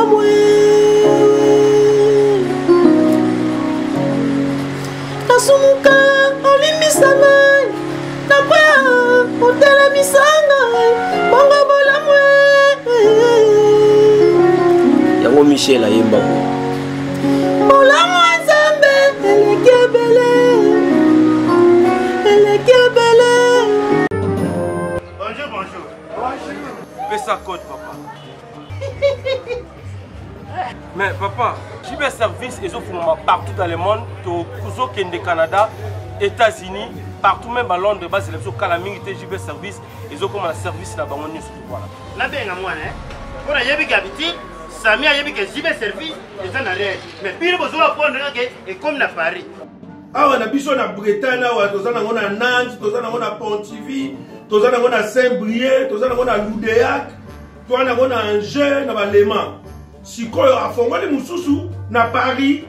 bolamu nasumuka olimbisa ngai nakwea otelemisa ngai bongo bolamu yango Michel ayemba bolamu nzambe elekebele. Bonjour. Fais ça code, papa. Mais papa, j'ai des services et partout dans le monde, au Canada, États-Unis, partout même à Londres, bas c'est le calamité, j'ai des services et ils ont comme un service là-bas. Voilà. Là bien à moi, hein. Pour la yébi habitude, Samy a yébi que j'ai des services et ça n'a rien. Mais puis vous allez prendre et comme na Paris. Ah on a biso na Bretagne là, tozana ngona Nantes, tozana ngona Pontivy, tozana ngona Saint-Brieuc, tozana ngona Loudéac, tozana ngona Angers na Balema. Sikoyo afongoli mususu na Paris.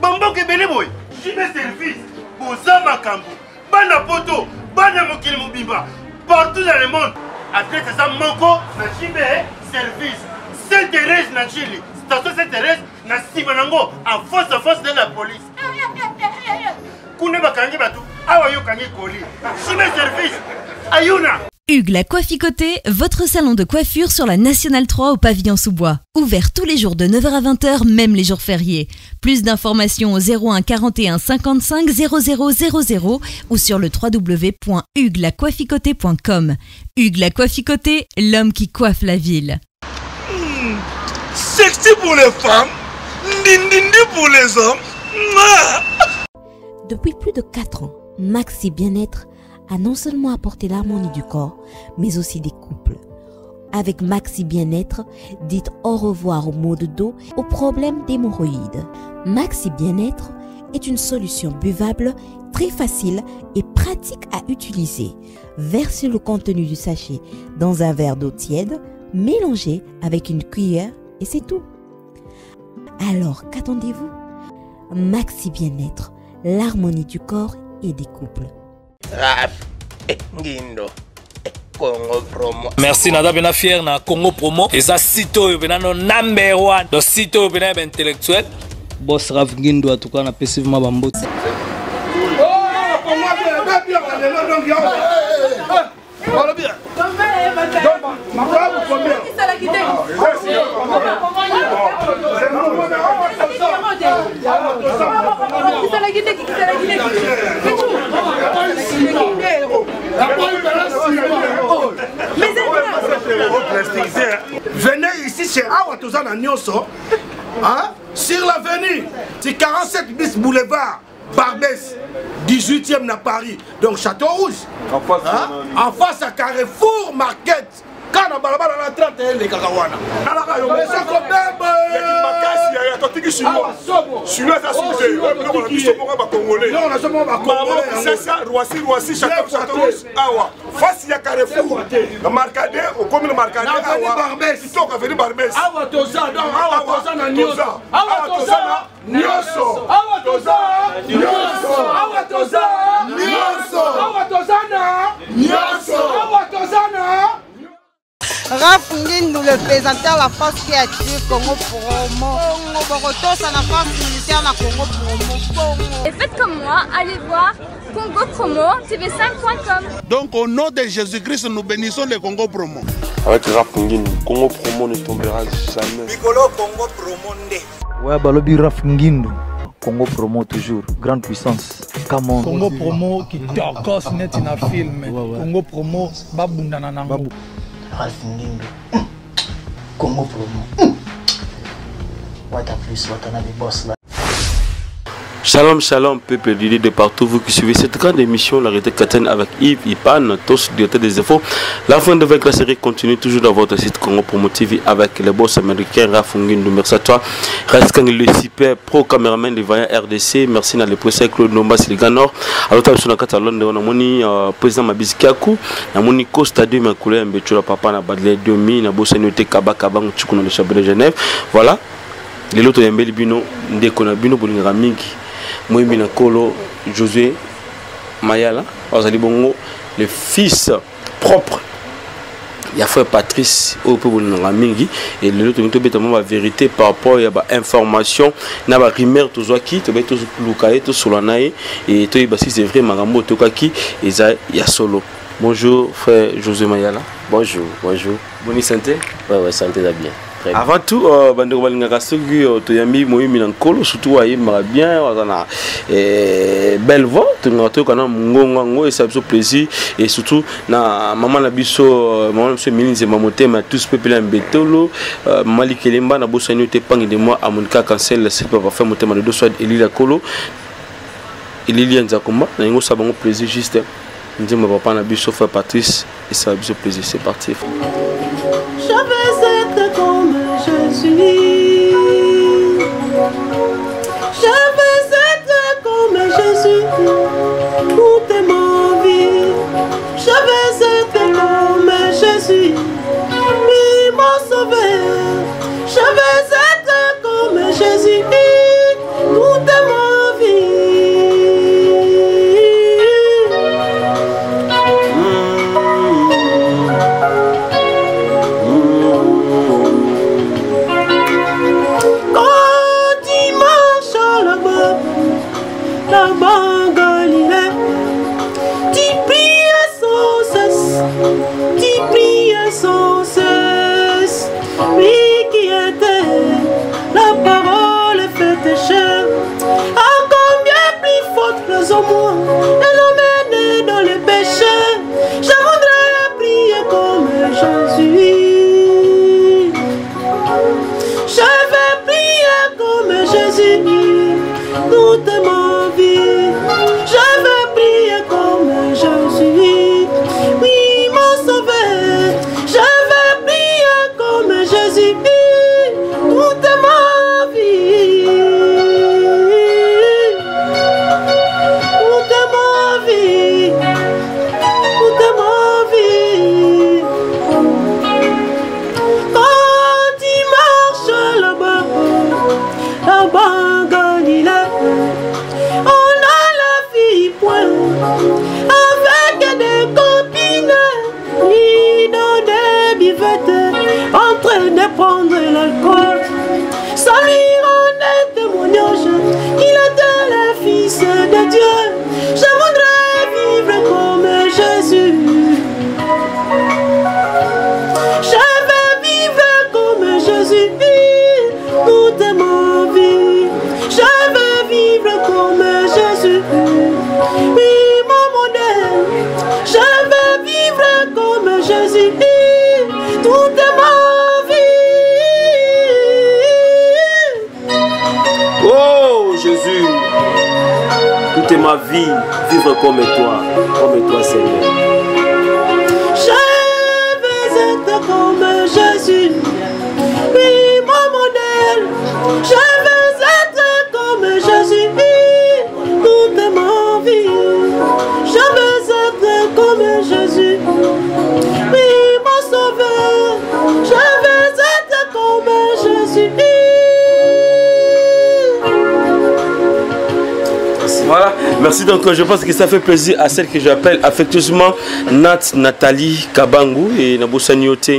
Bambo ke bele boy. J'ai des services. Boza makambo. Bana poto, bana mokili mobimba. Partout dans le monde. Après ça manko na Chibé service. Sainte-Thérèse na Chili. Station Sainte-Thérèse na Sibanango en force de la police. Kune bakangi batu. Awa yo kangi koli. Chibé service. Ayuna. Hugues la Coifficoté, votre salon de coiffure sur la Nationale 3 au pavillon sous-bois. Ouvert tous les jours de 9h à 20h, même les jours fériés. Plus d'informations au 01 41 55 0000 ou sur le www.huguelacoifficoté.com. Hugues la Coifficoté, l'homme qui coiffe la ville. Sexy pour les femmes, dindindi pour les hommes. Depuis plus de 4 ans, Maxi Bien-être a non seulement apporté l'harmonie du corps, mais aussi des couples. Avec Maxi Bien-être, dites au revoir aux maux de dos, aux problèmes d'hémorroïdes. Maxi Bien-être est une solution buvable, très facile et pratique à utiliser. Versez le contenu du sachet dans un verre d'eau tiède, mélangez avec une cuillère et c'est tout. Alors, qu'attendez-vous? Maxi Bien-être, l'harmonie du corps et des couples. Merci Nada Bena fier na Congo Promo et ça sito bena no number 1 do sito bena intellectuel boss Raf Ngindo en tout cas na passivement bambot. Venez ici chez Awatozana Nyonso, hein, sur l'avenue, c'est 47 bis boulevard Barbès, 18e à Paris, donc Château Rouge, en face à Carrefour Market. Quand on a la 31 les Kakawana. Raf Ngindo, le présentateur la force créative Congo Promo. Borotos à la force militaire na Congo Promo. Et faites comme moi, allez voir Congo Promo, tv5.com. Donc au nom de Jésus-Christ, nous bénissons le Congo Promo. Avec Raf Ngindo, Congo Promo ne tombera jamais. Piccolo Congo Promo ndé. Ouais, Balobi Raf Ngindo. Congo Promo toujours, grande puissance. Come Congo Promo qui torcos net in a film. Congo Promo, babundana nango. Raf Ngindo. Congo Promo. What a plus, what a boss là. Shalom, shalom, peuple d'idées de partout, vous qui suivez cette grande émission, la réalité Katane avec Yves, Ipan, tous directeur des infos. La fin de la série continue toujours dans votre site Congo Promo TV avec les boss américains, Raf Ngindo, merci à toi. Raskan le super pro caméraman de Vaillant RDC, merci à le président Claude Nomba Siliganor. Alors, tu as sur la Catalogne, on a mon président Mabisi Kakou, on a mon Costa de Macoulé, Mbetula Papa, na Badle 2000, na Bossa Noté Kabaka, Bang, Tchoukouna de Chabé de Genève. Voilà. Les autres, Yambeli Bino, Ndekona Bino, Bolinga Mingi. Moi, Kolo, Josué, Mayala, Bongo, le fils propre y a frère Patrice au peuple mingi et le autre nous la vérité par rapport à ba information na ba rumeur to zoaki to ba to lukaye to solanaye et to ba si c'est vrai magambo to kaki et ça ya solo. Bonjour frère José Mayala. Bonjour, bonjour. Bonne santé. Ouais, santé va bien. Avant tout, bandeko balinga soki to yambi moyimi na nkolo surtout ayimba bien wazana belle voix to ngato kana ngonga ngo et ça fait plaisir et surtout na maman na biso maman monsieur Milinze mamotema tous peuple en betolo mali kelemba na bosani te pangi de moi amonika cancel c'est pas faire motema de soit Elila Kolo Elili Nzakomba na ngo ça bango plaisir juste ndima papa na biso frère Patrice et ça fait plaisir c'est parti. Je veux être comme je suis. Je veux être comme je suis. Toute ma vie. Je veux être comme je suis. Oui, mon sauveur. Je veux être comme Jésus. Toute ma vie. Sans cesse, lui qui était la parole faite chair, à combien plus forte raison moi, elle emmène dans le péché. Je voudrais prier comme Jésus. Je vais prier comme Jésus toute ma vie. Je vais prier comme Jésus. Oui, mon sauveur. Je vais prier comme Jésus toute ma vie. Toute ma vie. Toute ma vie. Quand tu marches là-bas, là-bas, Galilée, on a la vie point avec des copines. En train de prendre l'alcool, ça lui rendait témoignage qu'il était le fils de Dieu. Je voudrais vivre comme Jésus. Je vais vivre comme Jésus toute ma vie. Je vais vivre comme Jésus. Oui, mon modèle. Je vais vivre comme Jésus. Toute ma vie. Oh Jésus, toute ma vie, vivre comme toi Seigneur. Je veux être comme Jésus, oui mon modèle. Je veux être comme Jésus, toute ma vie. Je veux être comme Jésus, oui mon sauveur. Je veux être comme Jésus. Voilà, merci donc je pense que ça fait plaisir à celle que j'appelle affectueusement Nathalie Kabangu et Nabosaniote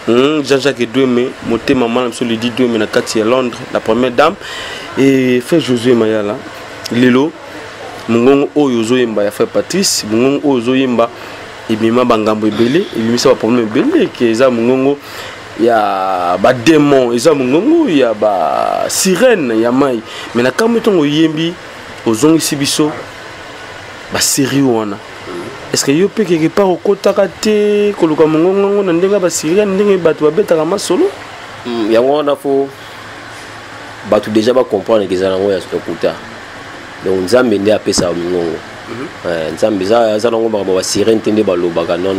Jean-Jacques Douémé, monté maman monsieur le dit Douémé na Katia Londres, la première dame et fait Josué Mayala Lelo Mungongo Oyozo Yemba ya frère Patrice Mungongo Oyozo Yemba et bima bangambo ebele et bimisa ba problème ebele que za Mungongo ya ba démon eza Mungongo ya ba sirène ya mai mais na kametongo yembi ozongisi biso ba série wana est-ce que yo pe quelque part okotaka te koluka Mungongo na ndenga ba sirène ndenge bato babetaka masolo yango wana fo bato déjà ba comprendre que ezala ngo ya sokuta donc nzambe nde apesa Mungongo nzambe za nango ba sirène tende balobaka non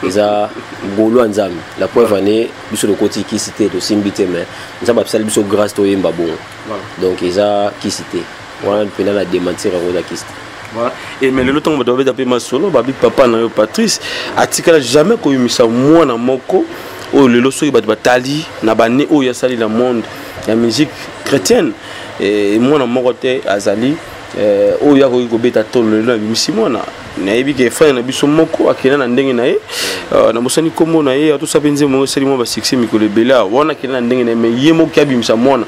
eza golo nzambe la preuve année biso le côté qui cité de simbité mais nzambe apesa biso grâce to yemba bon donc eza qui cité wana pena la démentir ngo da kiste. Voilà. Et mais le temps on doit appeler ma solo babi papa na yo Patrice atikala jamais ko yimisa mwana moko o lelo so ba batali na bane o ya sali la monde la musique chrétienne et mwana moko te azali o ya ko beta tolo lelo yimisi mwana nayebi ke frère na biso moko akena na ndenge na ye na mosani kombo na ye to sapenze mo seli mo ba succès mikolo bela wana akena na ndenge na me ye moko abimisa mwana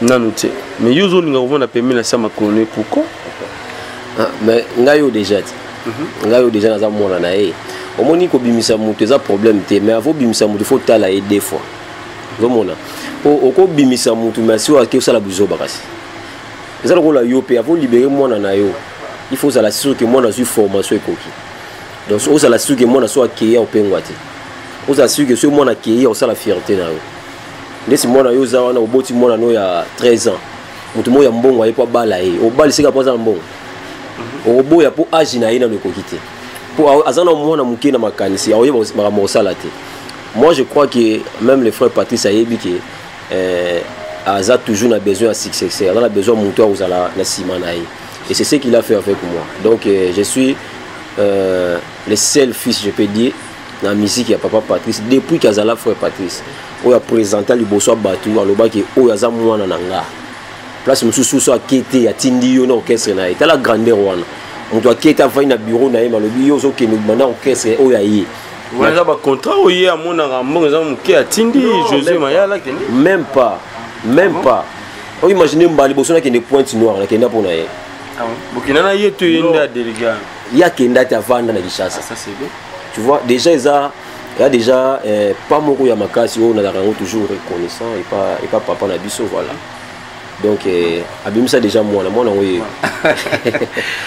nanu te mais yo zo linga kovanda pembe na sama kolone pourquoi mais ngayo déjà naza mwana na ye omoni ko bimisa mutu eza problème te mais avant bimisa mutu faut tala ye deux fois zomona oko bimisa mutu mais si oke osala buzoba kasi eza lokola yo pe avant libérer mwana na yo il faut ça la sûr que mwana azwi formation ekoki donc osala sûr que mwana so akeye opengwa te osala sûr que so mwana akeye osala fierté na yo ndesi mwana yo za wana oboti mwana no ya 13 ans mutu mo ya mbongo ayepo bala ye obali sika poza mbongo obo ya po age na ye na ekoki te po azana mwana muke na makanisi aoye ba sala te. Moi je crois que même le frère Patrice ayebi que Aza toujours a besoin de succès, on a besoin de monter aux ala na simanaï. Et c'est ce qu'il a fait avec moi. Donc je suis le seul fils, je peux dire, dans la musique à papa Patrice depuis qu'Azala frère Patrice. On a présenté le bosso batu à l'obaki au Aza mwana nanga. Place monsieur sous a quitté à Tindi yo na orchestre na. T'as la grandeur wana. On doit quitter avant na bureau na ma lobi yo zo ke nous demanda orchestre o ya yi. On a pas contrat au hier mon ramon ezam ke à Tindi José Mayala ke même pas. Même pas. On imagine mbali bosso na ke ne pointe noire na kenda pour na ye. Ah bon. Bokina na ye to yenda délégué. Ya kenda ta vanda na Kinshasa. Ça c'est bien. Tu vois déjà il y a déjà pas beaucoup ya makasi on a toujours reconnaissant et pas papa na biso voilà. Donc abimisa déjà moi na oui.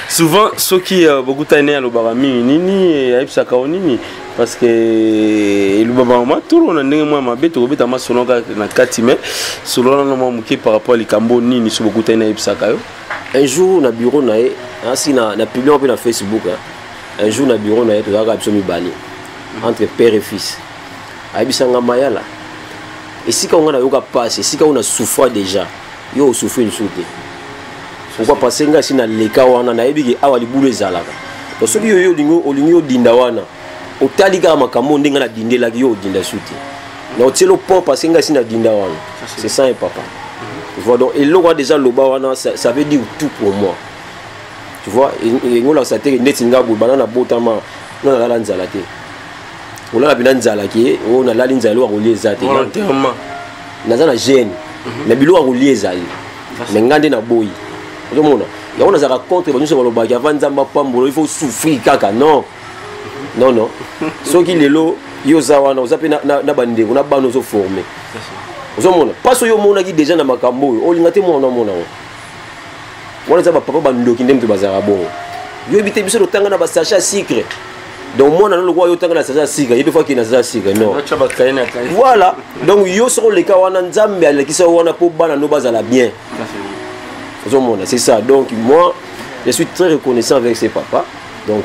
Souvent ceux qui beaucoup tané à l'obarami nini et aipsa kaonini parce que le baba tout on a ndenge moi mabeto obeta masonaka na katime selon na moi muki par rapport à likambo nini so beaucoup tané aipsa kayo. Un jour na bureau na asi na publié un peu na Facebook un jour na bureau na to zaka biso mibali entre père et fils. Aibisa ngamayala. Et si quand on a yoka passe, si quand on a souffert déjà yo souffre une souté pourquoi passer nga sina leka wana na yebiki awa libulu ezalaka to soki yo olingo dinda wana otalika makambo ndenga na dindela yo dinda souté na otelo pont passer nga sina dinda wana c'est ça et papa tu vois donc et là déjà loba wana ça veut dire tout pour moi tu vois et ngola ça te netinga bu banana botama na la nzala te ola la binanzala ki on a la nzala lo relier zate nazana jeune mais bilo a relier ezali mais ngande na boyi otomona ya on a za contre ba nyuso baloba ki avant nzamba pambolo il faut souffrir kaka non soki lelo yo za wana ozape na bande on a bano zo former otomona pas yo mona ki déjà na makambo o lingate mona wana za ba papa bandoki ndemte bazara bon yo ebite biso do tanga na ba sachet sucre donc moi le roi yo tanga na sachet sucre il fois qu'il na sachet sucre non voilà donc yo sur les cas wana nzambe alekisa wana po bana no bazala bien c'est ça donc moi je suis très reconnaissant avec ses papas donc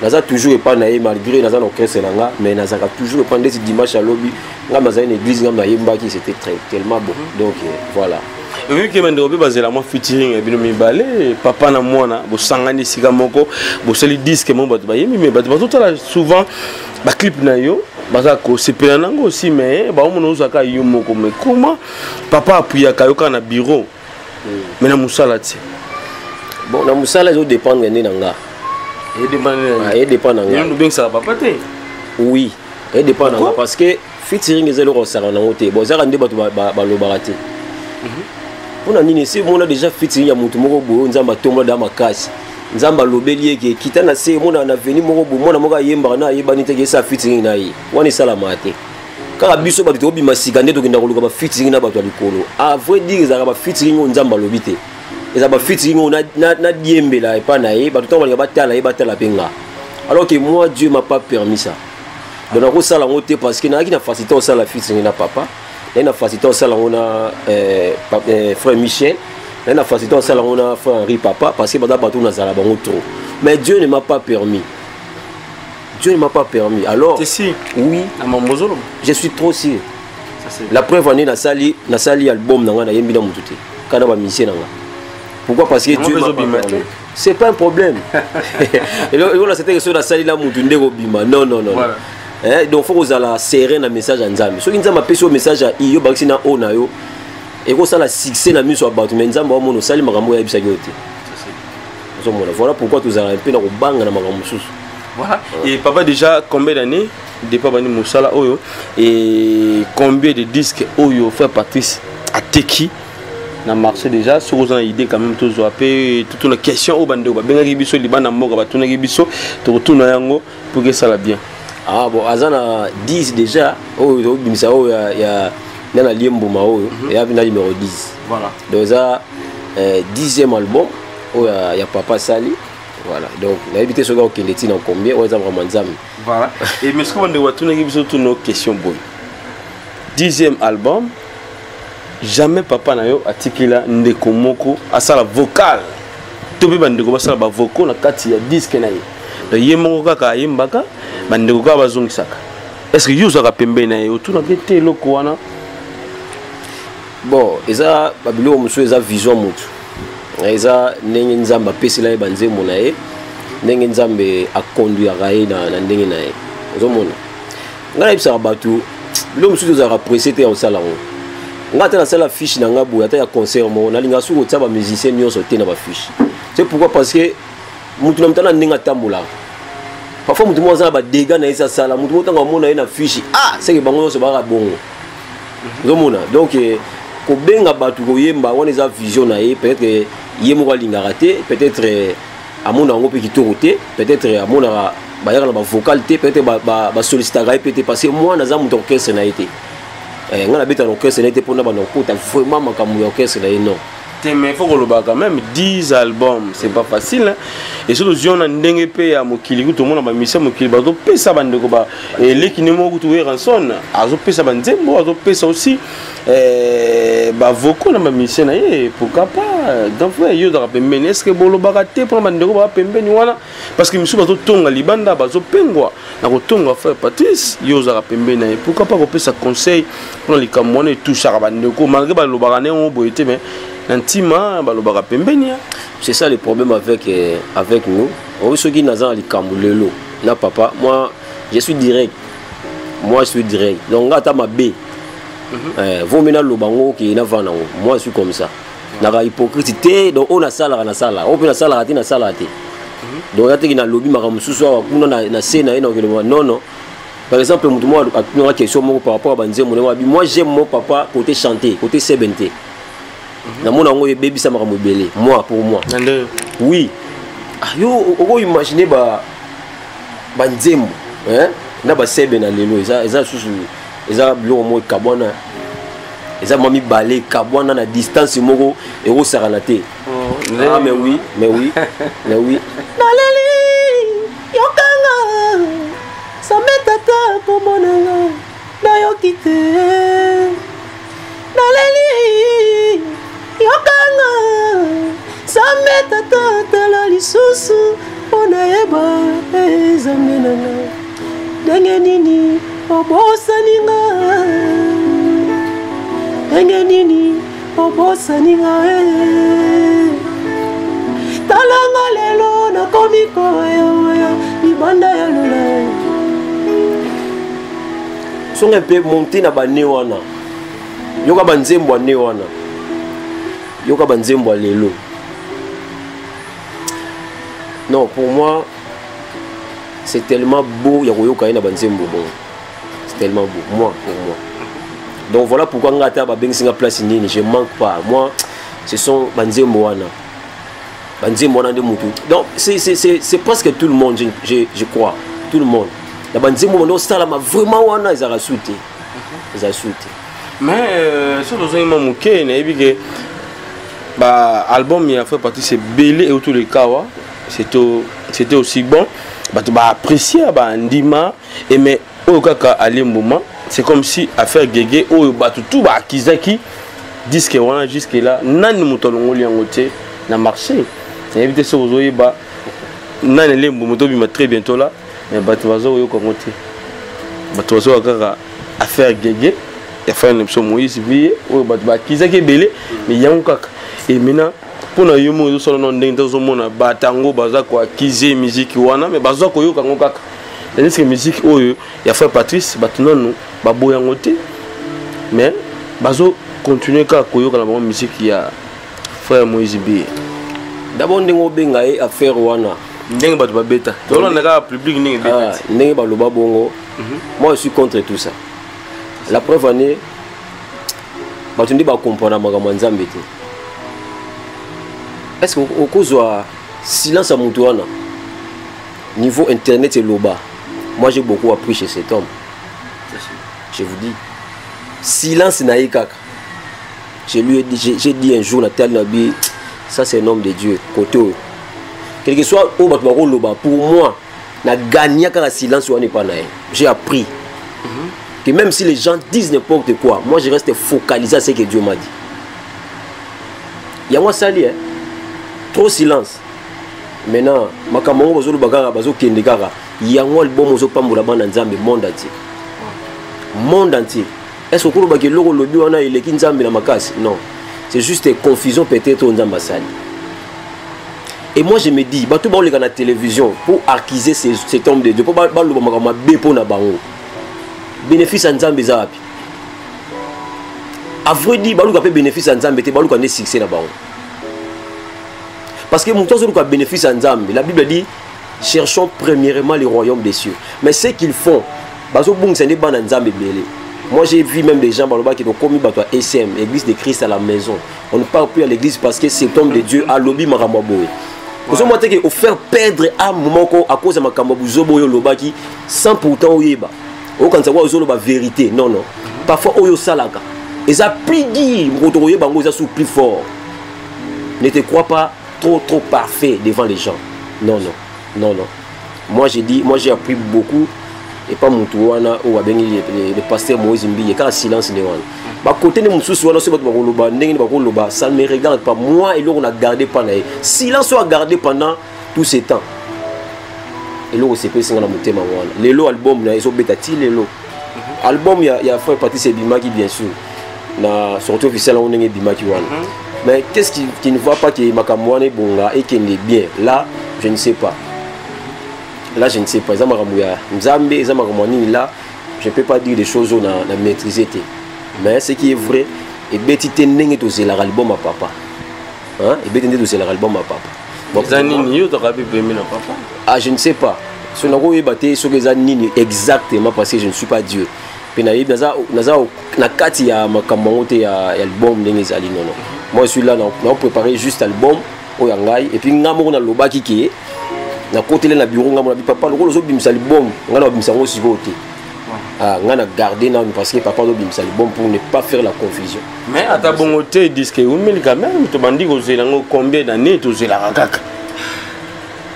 naza toujours pas naé malgré naza no kese langa mais naza toujours pendant ce dimanche à lobby nga maza une église nga yemba qui c'était tellement bon donc voilà. Oui, que mende obi bazela moi featuring bino mibale papa na mwana bo sangani sika moko bo seli disque mon bato ba yemi mais bato tala souvent ba clip na yo baza ko sepela nango aussi mais ba omo no zaka yo moko mais comment papa appuya kayoka na bureau mais na musala ti bon na musala zo dépendre ne nanga et dépend nanga yo bien ça papa te oui et dépend nanga parce que featuring ezelo ko sala nango te bo zaka nde bato ba lo barate on a nini si on a déjà featuring ya mutu moko boyo nzamba tomba da makasi nzamba lobeli eke kitana se mona na veni moko bo mona moka yemba na yebani te ke sa featuring na yi wani sala mate kaka biso ba to bima sika ndeto kinda koluka ba featuring na bato likolo a vrai dire za ba featuring on nzamba lobite eza ba featuring on na diembela epa na yi bato to ba batala penga alors que moi Dieu m'a pas permis ça donc on sala ngote parce que na ki na facilité on sala featuring na papa. Il y a facilité au salon on a frère Michel, il y a facilité au salon on a frère Henri papa parce que bada batou na zala bango trop. Mais Dieu ne m'a pas permis. Dieu ne m'a pas permis. Alors oui, je suis trop sûr. La preuve année na sali album nanga na yembi na mututé. Kana ba mission nanga. Pourquoi parce que Dieu m'a pas permis. C'est pas un problème. Et là c'était que sur la sali la mutunde ko bima. Non. Voilà. Donc faut que vous allez serrer un message à Nzambe. Si vous avez un message à Iyo Baxina Onayo et que ça la succès na mise sur bateau mais Nzambe au monde sali makambo ya bisa yote. Voilà pourquoi tu as un peu dans le bang dans ma Voilà. Et papa déjà combien d'années depuis Bani Moussala Oyo et combien de disques Oyo fait Patrice à Teki na marché déjà sur vous en idée quand même toujours après toute une question au bande ba benga biso libana moko ba tuna biso to retourner yango pour que ça la bien. Ah bon azana 10 déjà Oyo bimisa Oyo ya na liembo ma Oyo et a numéro 10. Voilà. Donc ça 10e album Oyo ya Papa Sali. Voilà, donc on a évité ce gars qui est en combien, on a vraiment zam. Voilà. Et mais ce qu'on doit tourner toutes nos questions boy. 10e album, jamais papa na yo atikila ndeko moko asala vocal. Tobi bandeko basala ba vocal na kati ya disque na ye. Donc yemoko kaka yembaka bandeko ka bazongisaka. Est-ce que yo zaka pembe na yo tuna kete loko wana? Bon, eza babilo muso eza vision mutu. Eza ndenge nzamba pesila ye banzembo na ye ndenge nzambe akonduira ye na ndenge na ye ozomona ngana ibisa batu bilo mususu za apprécier te en sala ngo ngata na sala fiche na ngabu ata ya concert mo na linga suko tsaba musicien nyonso te na ba fiche c'est pourquoi parce que mutu na mtana ndenge tambola parfois mutu mo za ba dégâts na esa sala mutu motanga mona ye na fiche ah c'est que bango nyonso ba bongo ozomona donc ko benga batu ko yemba wana eza vision na ye peut-être yemo ko linga raté peut-être amona ngo pe kitoroté peut-être amona ba yaka na ba vocal te peut-être ba solliciter peut-être parce que moi na za mutu orchestre na été ngana beta orchestre na été pour na ba no kota vraiment makamu orchestre na non. Mais il faut que le bas quand même 10 albums, c'est pas facile hein? Et sur le zion on ndenge pe ya mokili tout le monde ba mission mokili ba do pesa bandeko ba et les qui ne mo kutuwe ranson azo pesa banzembo azo pesa aussi ba voko na ba mission na ye pourquoi pas donc yo da pembeni est-ce que bolo ba te pour bandeko ba pembeni wana parce que misu ba to tonga libanda ba zo pengwa na ko tonga frère Patrice yo za pembeni na ye pourquoi pas ko pesa conseil pour les kamone tout ça bandeko malgré ba lo ba ne on boyete mais c'est ça le problème avec nous. On se dit nazan ali kambulelo na papa moi je suis direct. Moi je suis direct. Donc ngata ma B. Vous mena lo bango qui na vana moi je suis comme ça. Na ga hypocrite donc on a sala na sala. On peut na sala na sala te. Donc yate ki na lobby makamususu wa kuna na scène na non non. Par exemple moi a question par rapport à banzemo moi j'aime mon papa côté chanter, côté sebente. Moi pour moi oui yo on imaginer ba nzembo hein na ba sebe na lelo eza susu eza bilo mo kabwana eza mami balé kabwana na distance moko ero saranaté ah mais oui naleli yokanga sametata pomonanga na yokite naleli yokanga sameta tata la lisusu ona yeba ezamenanga ndenge nini obosaninga ndenge nini obosaninga talanga lelo nakomi koya libanda ya lola songa pe monter na bane wana yoka banzembo ane wana yoka banzembo lelo. Non, pour moi c'est tellement beau yoka na banzembo bon. C'est tellement beau moi pour moi. Donc voilà pourquoi ngata ba bengi singa place nini, je manque pas. Moi ce sont banzembo wana. Banzembo wana de mutu. Donc c'est presque tout le monde je crois, tout le monde. La banzembo wana sala ma vraiment wana ezara souté. Ezara souté. Mais sur le moment moké na ebike bah album il a fait partie c'est belé et autour les kawa c'était aussi bon bah tu vas apprécier bah ndima et mais au kaka ali moment c'est comme si affaire gege au bah tout bah kizaki disque wana jusque là nani mutolongo liangote na marché et éviter ce ozoye bah nani le moto bima très bientôt là mais bah tu vas yo kongote bah tu vas kaka affaire gege et faire une émission Moïse vie au bah kizaki belé mais yankaka et maintenant pour na yomo zo solo non ndenge zo mona batango baza kwa kize musique wana mais baza ko yoka ngokaka c'est que musique oyo ya frère Patrice batunono baboya ngote mais bazo continuer ka ko yoka na musique ya frère Moïse Bié D'abord ndenge benga e affaire wana. Ndenge ba beta. Tolo ndaka public ndenge beta. Ndenge ba loba bongo. Moi je suis contre tout ça. La preuve année ba tundi ba comprendre makambo nzambe te. Est-ce au kozwa silence à mutu wana? Niveau internet et loba. Moi j'ai beaucoup appris chez cet homme. Je vous dis silence naï kaka. Je lui ai dit, j'ai dit un jour na tel nabi, ça c'est un homme de Dieu côté. Quel que soit au batbaro loba, pour moi na gagné quand le silence ou n'est pas naï. J'ai appris que même si les gens disent n'importe quoi, moi je reste focalisé à ce que Dieu m'a dit. Il y a moi sali, trop silence. Maintenant, makambo bazo lobaka bazo kende kaka, yango album ozo pambola bana nzambe monde entier. Monde entier. Est-ce que vous avez le lobby on a il est nzambe na makasi? Non. C'est juste une confusion peut-être aux ambassades. Et moi je me dis, bato ba oleka na télévision pour acquiser cet homme de Dieu, pour ba loba makama be pour na bango. Bénéfice nzambe zapi. À vrai dire, ba loka pe bénéfice nzambe te ba loka ne succès na bango. Parce que mon temps sur le bénéfice nzambe, la Bible dit cherchons premièrement le royaume des cieux. Mais ce qu'ils font, bazo bung c'est des ban nzambe belé. Moi j'ai vu même des gens qui ont commis à SM, église de Christ à la maison. On ne parle plus à l'église parce que cet homme de Dieu a lobby maramboboé. Vous avez montré qu'il faire perdre à moment à cause de ma cambobozoboyo lobaki sans pourtant yeba. Au quand ça voit la vérité, non non. Parfois oyo salaka. Et ça plus dit, motoye bango ça sous plus fort. Ne te crois pas trop parfait devant les gens. Non non non non. Moi j'ai dit, moi j'ai appris beaucoup. Et pas mon tour, le pasteur Moïse Mbiye, car silence n'est pas. Côté de mon sous-sous, ça ne me regarde pas. Moi et l'on a gardé pendant. Silence soit gardé pendant tous ces temps. Et l'on s'est passé dans mon thème. Les lots album, ils ont bêtati les lots. Album, il y a fait partie de ces Bimaki, bien sûr. Na sortie officielle, on est Bimaki. Mais qu'est-ce qui ne voit pas que Makamouane est bon là et qu'il est bien? Là, je ne sais pas. Là, je ne sais pas. Là, je ne peux pas dire des choses qu'on a maîtrisées. Mais ce qui est vrai, et Betty Teneng est l'album à papa. Hein? Et Betty est l'album à papa. Ah, je ne sais pas. Si on a battu sur les années exactement parce que je ne suis pas Dieu. Puis, il y a moi, je suis là, on a préparé juste l'album. Et puis, on a le qui est. Na côté na bureau ngam papa le rôle bimisa album ngana bimisa aussi voter ngana garder na parce que papa do bimisa album pour ne pas faire la confusion. Mais à ta bonté disque ou mais quand même to bandi ko zela combien d'années to zela kaka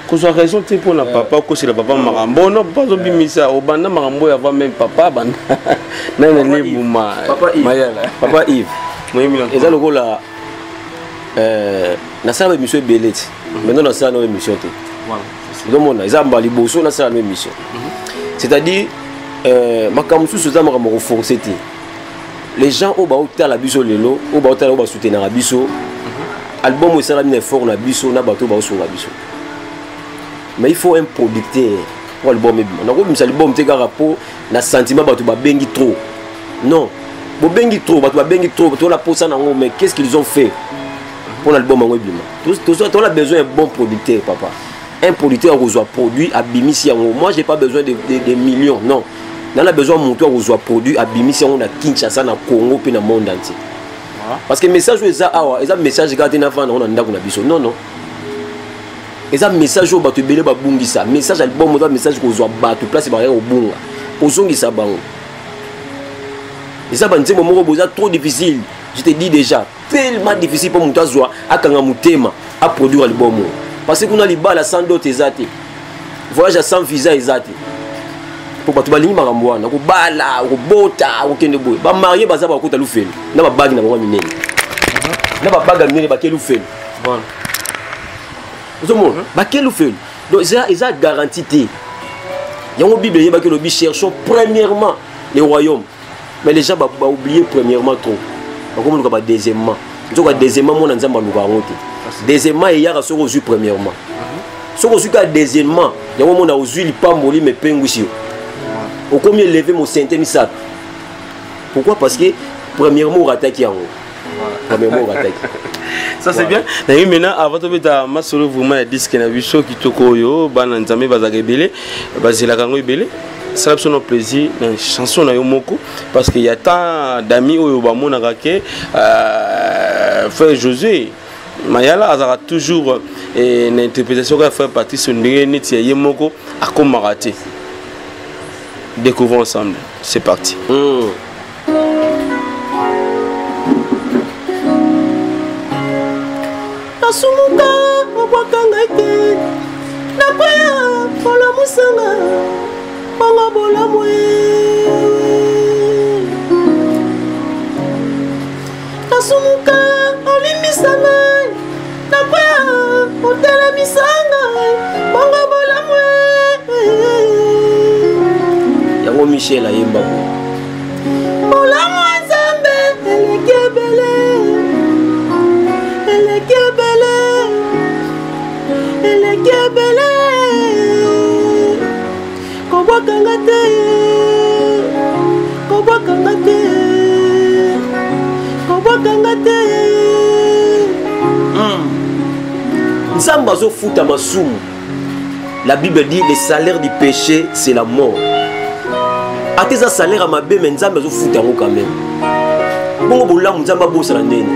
ko so raison te pour la papa ko c'est le papa marambo non pas do bimisa au banda marambo avant même papa banda na ne buma papa Yves et ça le rôle là na ça émission belette maintenant na ça no émission te voilà. C'est-à-dire, les gens au bas la biso lelo, au bas au soutenir la biso, album où ça la fort na biso na bateau bas sur la biso. Mais il faut un producteur pour l'album. On a comme album te garapo na sentiment bateau ba bengi trop. Non, bo bengi trop, bateau ba bengi trop, bateau la pose ça mais qu'est-ce qu'ils ont fait pour l'album en web? Tout ça, on a besoin d'un bon producteur, papa. Un producteur reçoit produit à Bimisi. Moi, je n'ai pas besoin de millions. Non. On a besoin de mon tour reçoit produit à Bimisi. On a Kinshasa, dans le Congo, puis dans le monde entier. Parce que le message, c'est un message qui est non, non. C'est un message qui est un message album, un message qui est place au bunga. Et ça, c'est trop difficile. Je te dis déjà, tellement difficile pour mon tour à produire l'album. Parce qu'on a les balles à 100 d'autres exatés. Voyage à 100 visas exatés. Pour pas te balayer maramboana, pour bala, pour bota, pour kende boy. Ba marié baza ba kota lufel. Na ba bag na ba minene. Na ba bag minene ba ke lufel. Bon. Vous avez ba ke lufel. Donc ça garantie té. Il y a une Bible qui dit que cherchons premièrement les royaumes. Mais les gens vont oublier premièrement trop. Comme on va deuxièmement. Deuxièmement, on a un deuxièmement, il y a un reçu premièrement. Ce reçu deuxièmement, il y a un reçu le pamboli mais penguisio. Au combien lever mon synthé. Pourquoi? Parce que premièrement, on attaque. Ça c'est bien. Et maintenant, avant de mettre ma solo vraiment un disque na biso qui toko yo, bana nzambe bazakebele, bazela kango ebele. Ça c'est un plaisir dans chanson na yo moko parce qu'il y a tant d'amis au bamona ke frère Josué Mayala azara toujours une interprétation qu'a fait partie sur neti ya yemoko akomaraté. Découvrons ensemble. C'est parti. Nasumuka obwakanga ite nakwea pola musanga bongo bolamwe nasumuka olimisanga nakwea otela misanga bongo bolamwe yango Michel ayemba bolamwe nzambe elekebele elekebele kobwakanga te kobwakanga te kobwakanga te nzambe azofuta masumu. La Bible dit le salaire du péché c'est la mort. Ateza salaire à mabe mais nzambe azofuta yango quand même. Bongo bolamu nzambe abosala ndeni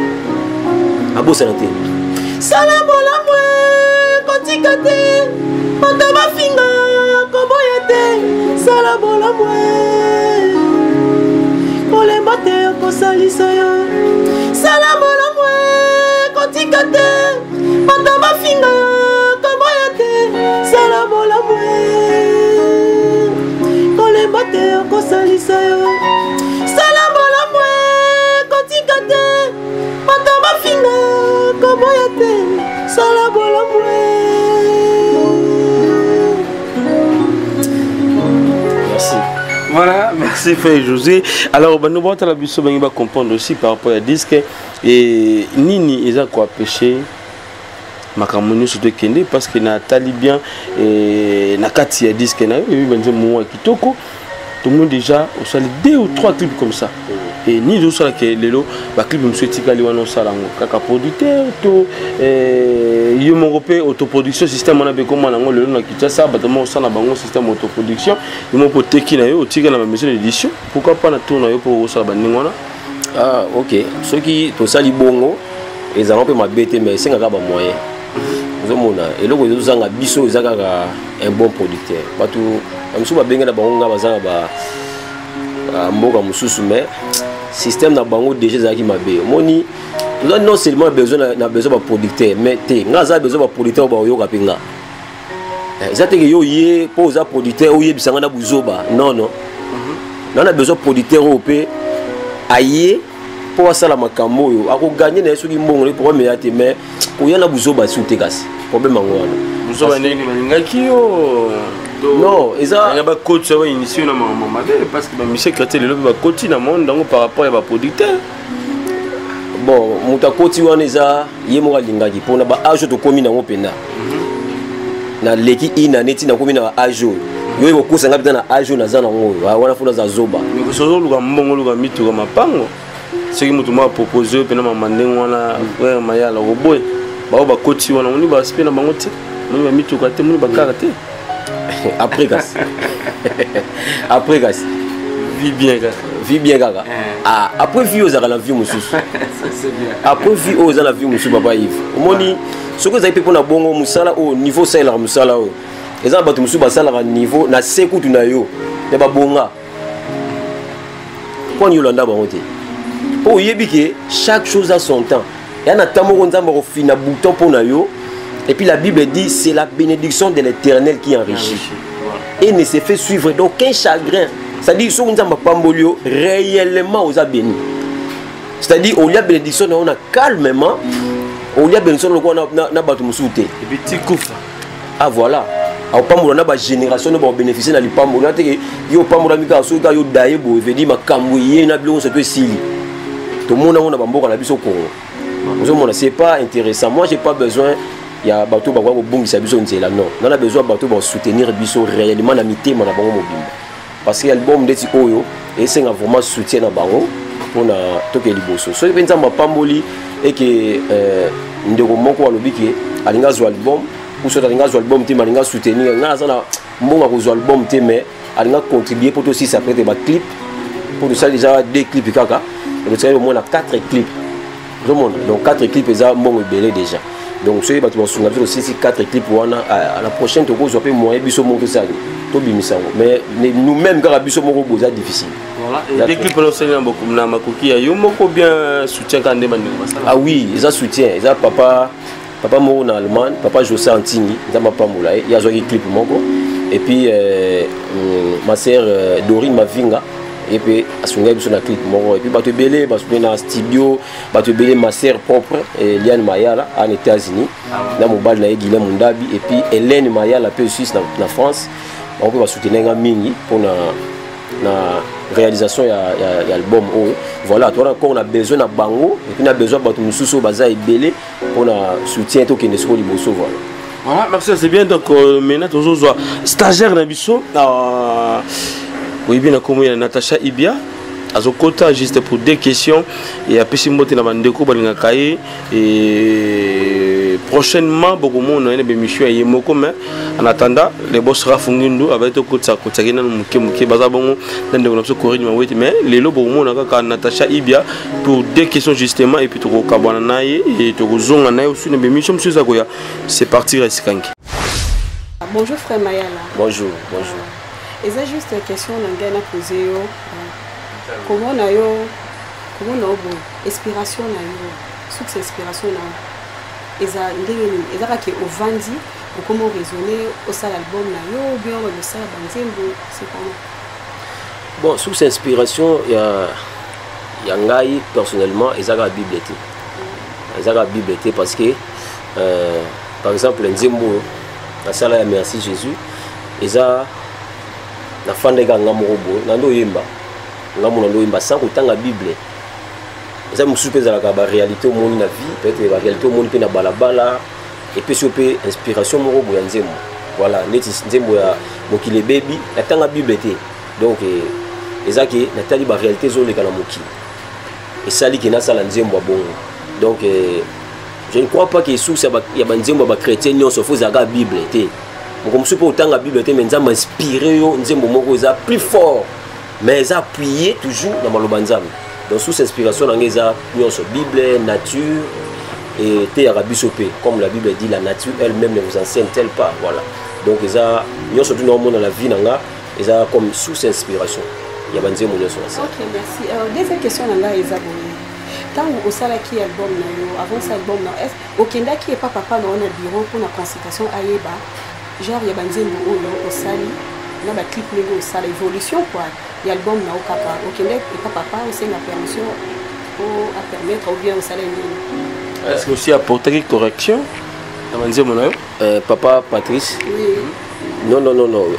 abosala te sala bolamwe kotika te bato bafinga koboya te sala bolamwe kolemba te okosalisa yo sala bolamwe kotika te bato bafinga koboya te sala bolamwe kolemba te okosalisa yo sala bolamwe kotika te bato bafinga koboya te sala bolamwe. Merci. Voilà, merci frère José. Alors, nous allons comprendre aussi par rapport à disque et Nini ils ont quoi péché makamoni surtout kende parce que na talibien et na kati ya disque na et benzo mo kitoko tout le monde déjà au sali 2 ou 3 clips comme ça. Et ni de ça que lelo ba clip me souhaite kali wana salango kaka producteur to yo mon repé autoproduction système on a be comme nango lelo na kitasa ba tamo ça na bango système autoproduction yo mon pote ki na yo tika na maison d'édition pourquoi pas na tourner yo pour ça ba ningona. Ah OK ceux qui to sali bongo ils ont peu ma bête mais c'est ngaka ba moyen zomona eloko ezozanga biso ezaka un bon producteur batu amsu ba benga na bango nga bazanga ba mboka mususu mais système na bango déjà zaki mabe moni non seulement besoin na besoin ba producteur mais te nga za besoin ba producteur ba yoka penga ezate ke yo yé pour za producteur ou yebisanga na buzoba non non na besoin producteur opé aye pour ça la makambo yo ako gagner na soki mbongo le problème ya te mais ko yana buzoba souté kasi problème ngwana buzoba nini ngaki yo non eza ya ba coach ça va initier na mama parce que ba monsieur Kraté le ba coach na monde donc par rapport à ba producteur bon muta coach wana eza yemo alingaki pona ba age to komi na ngopenda na leki ina neti na komi na age yo yo ko sanga bitana age na zana ngo wana funa za zoba mais ko sozo luka mbongo luka mitu ka mapango ce qui mutu ma proposer pena mama ndengo wana frère Mayala roboy ba ba coach wana oni ba spena bango te moni ba mitu ka te moni ba karate après gas après gas vie bien gaga ah après vie aux la vie mususu ça c'est bien après vie aux la vie mususu papa Yves omoni ce que vous avez pour na bongo musala au niveau ça la musala o eza ba mususu ba sala na niveau na seku tuna yo te ba bonga kwa ni yolanda ba ngote po yebike chaque chose a son temps ya na tamoko nzamba ko fina bouton pour na yo. Et puis la Bible dit c'est la bénédiction de l'Éternel qui enrichit et ne se fait suivre d'aucun chagrin. C'est-à-dire que si on a réellement aux bénis. C'est-à-dire au lieu de bénédiction on a calmement au lieu de bénédiction on a battu musuté. Et puis tu couvres. Ah voilà. Au pambo on a ba génération on bénéficier na lipambo. On a te yo pambo na mika so ga yo daye bo veut dire makambo yé na bilo on se peut sili. Tout le monde on a bamboka na biso Congo. C'est pas intéressant. Moi j'ai pas besoin il y a bateau bakwa ko bungisa biso nzela non on a besoin bateau ba soutenir biso réellement na mitema na bango mobimba parce que album ndeti oyo et c'est vraiment soutien na bango pour na toke liboso so penza mapamboli et que ndeko moko alobiki alinga zo album ou so alinga zo album te malinga soutenir nga za na mbonga ko zo album te mais alinga contribuer pour aussi ça peut être ba clip pour ça déjà 2 clips kaka et tu as au moins 4 clips tout le monde donc 4 clips ça mbongo belé déjà donc ceux qui sont aussi 4 clips à la prochaine tu peux moyen biso monter ça to bimisa mais nous-mêmes quand biso moko boza difficile voilà et des clips on sait beaucoup na makoki ya yo moko bien soutien quand ndema ndema ah oui ils a soutien ils a papa moko na Allemagne papa José Antini ils a papa moula il y a un clip moko et puis ma sœur Dorine Mavinga et puis asunga biso na clip moko et puis bato belé parce que na studio bato belé ma sœur propre Eliane Mayala en États-Unis na mobile na Guilhem Mundabi et puis Hélène Mayala peu aussi na France on peut soutenir un mini pour la réalisation de l'album. Voilà, on a besoin de bango et puis on a besoin de nous baza et belé pour le soutien tout qui est sur le bosso. Voilà, merci, c'est bien. Donc maintenant, toujours stagiaire dans biso. Oui, bien comme Natacha Ibia. Azokota juste pour 2 questions et après si mbote na bandeko balinga kaye et prochainement beaucoup monde na émission ya moko mais en attendant les boss rafungindu avec to kotsa kotsakina muke baza bongo ndeko na so corrige maweti mais lelo beaucoup monde na Natacha Ibia pour 2 questions justement et puis to kabwana naye et to zonga naye aussi na émission monsieur Zakoya c'est parti Resikanki. Bonjour frère Mayala. Bonjour. Et ça juste une question na poser comment on a inspiration na yo sous cette inspiration là ezaka ke ovandi ou comment raisonner au sal album na yo bien le sal banzembo c'est comment bon sous cette inspiration il y a ngai personnellement ezaka bibliothèque parce que par exemple nzembo la sala ya merci Jésus eza na fande ga ngamorobo na ndo yemba ngamu ndo imba sans autant la Bible ça me suppose la réalité au monde la vie peut-être la réalité au monde pe na balabala et puis sur pe inspiration moko boya nzembo voilà neti nzembo ya mokile baby na tanga Bible té donc ezaki na tali ba réalité zo le kana mokile et sali ki na sala nzembo bongo donc je ne crois pas que sous ça ya ba nzembo ba chrétien nyonso faut zaga Bible té comme suppose autant la Bible té mais nzamba inspiré yo nzembo moko za plus fort mais ils appuyé toujours dans Malobanzam. Donc sous cette inspiration, on a Bible, nature et Théarabisopé. Comme la Bible dit, la nature elle-même ne vous enseigne-t-elle pas. Voilà. Donc ils ont surtout dans la vie, ils ont comme sous cette inspiration. Il y a des gens sur ça. Ok, merci. Deuxième question, quand vous avez qui album, avant cet album, est-ce Okenda qui est pas papa dans un bureau pour la consultation à Yeba, genre il y a des gens au sali. On a un clip ça l'évolution quoi. L'album n'a aucun pas. Au Québec et pas papa aussi la permission pour permettre au bien au salaire. Est-ce que aussi apporter une correction? Papa Patrice. Oui. Non.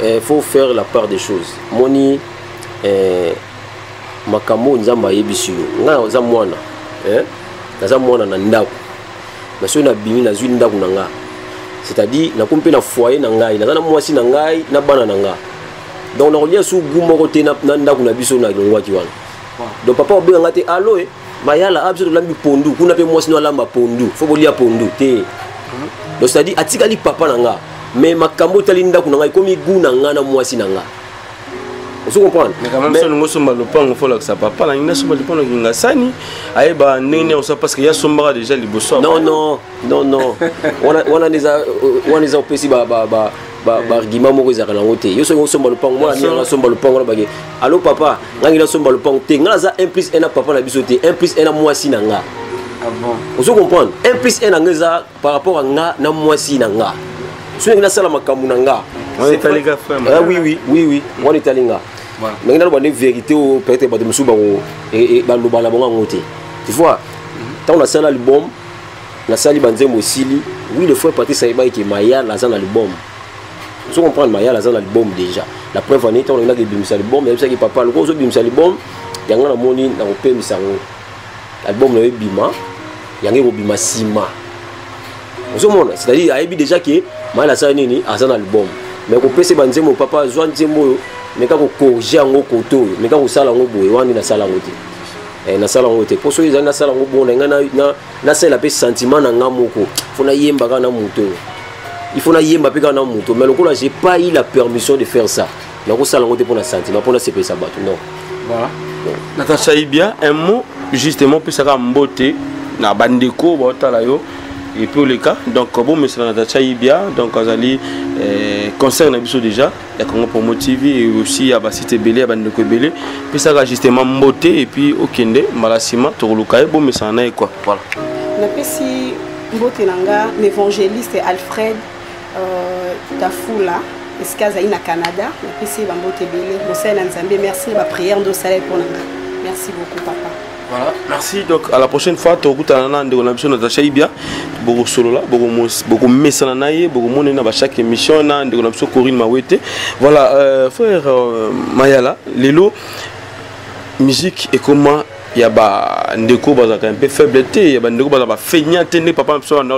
Il faut faire la part des choses. Moni makamo nzamba yebisio. Nga za mwana. Za mwana na ndako. Mais si on a bimi na zui ndako na nga. C'est-à-dire na kumpe na foyer na ngai na mwasi na ngai na bana na nga donc na kolia sous gumo côté na ndako na biso na longwa kiwana donc papa obenga ngate allo mayala abso lambi pondu kuna pe mwasi no lamba pondu faut bolia pondu te donc c'est-à-dire atikali papa na nga mais makambo tali ndako na ngai komi guna nga na mwasi na nga vous comprenez mais quand même ça nous sommes le pan faut là que ça papa là il sommes le pan nga sani aiba nene on sait parce qu'il y a sombra déjà les bosso non on a des opesi ba argument moko ezaka nango te yo soki osomba lopango mwana nini asomba lopango na bage allo papa ngangi nasomba lopango te nga naza 1+1 na papa na biso te 1+1 na mwasi na nga ozo comprendre 1+1 na nga eza par rapport a nga na mwasi na nga soki nasala makambo na nga oui on est talinga mais na ba vérité o peut-être ba de musuba ko ba loba na bongo te tu vois tant na sala album na sali banzembo sili oui le frère Patrice Saiba qui maya la dans l'album vous comprenez maya la dans l'album déjà la preuve en est on a que bimisa album même ça qui papa le gros bimisa album yanga na moni na ko pemisa album na bima yanga ko bima sima vous comprenez c'est-à-dire aibi déjà que maya la sala nini a dans l'album mais ko pese banzembo papa zwa nzembo mais ka ko corriger ngo koto mais ka ko sala ngo boye wani na sala ngo te na sala ngote poso ils na sala ngo na sala pe sentiment na ngamoko faut na yemba kana muto il faut na yemba pe kana muto mais lokola j'ai pas eu la permission de faire ça na ko sala ngote pour na sentiment pour na se ça bato non voilà Natacha Ibia un mot justement pour ça mbote na bandeko ba tala yo et puis le cas donc bon mais c'est Natacha Ibia donc azali concerne biso déjà ya Congo Promo TV et aussi à Basité Belé à bandeko Belé puis ça justement mbote et puis okende malasima tokoluka bon mais ça na quoi voilà na pesi mbote nanga l'évangéliste Alfred Tafula eskaza ina Canada na pesi ba mbote Belé mosala nzambe merci ba prière ndo sala pour nanga merci beaucoup papa. Voilà, merci. Donc à la prochaine fois, tu as Natacha Ibia, beaucoup solo là, beaucoup messanaïe, beaucoup monde dans chaque émission, de Corinne Mawete. Voilà, frère Mayala, Lelo, musique et comment il y a ndeko bazaka un peu faibleté, il y a ndeko bazaka feignaté, ne papa mso anda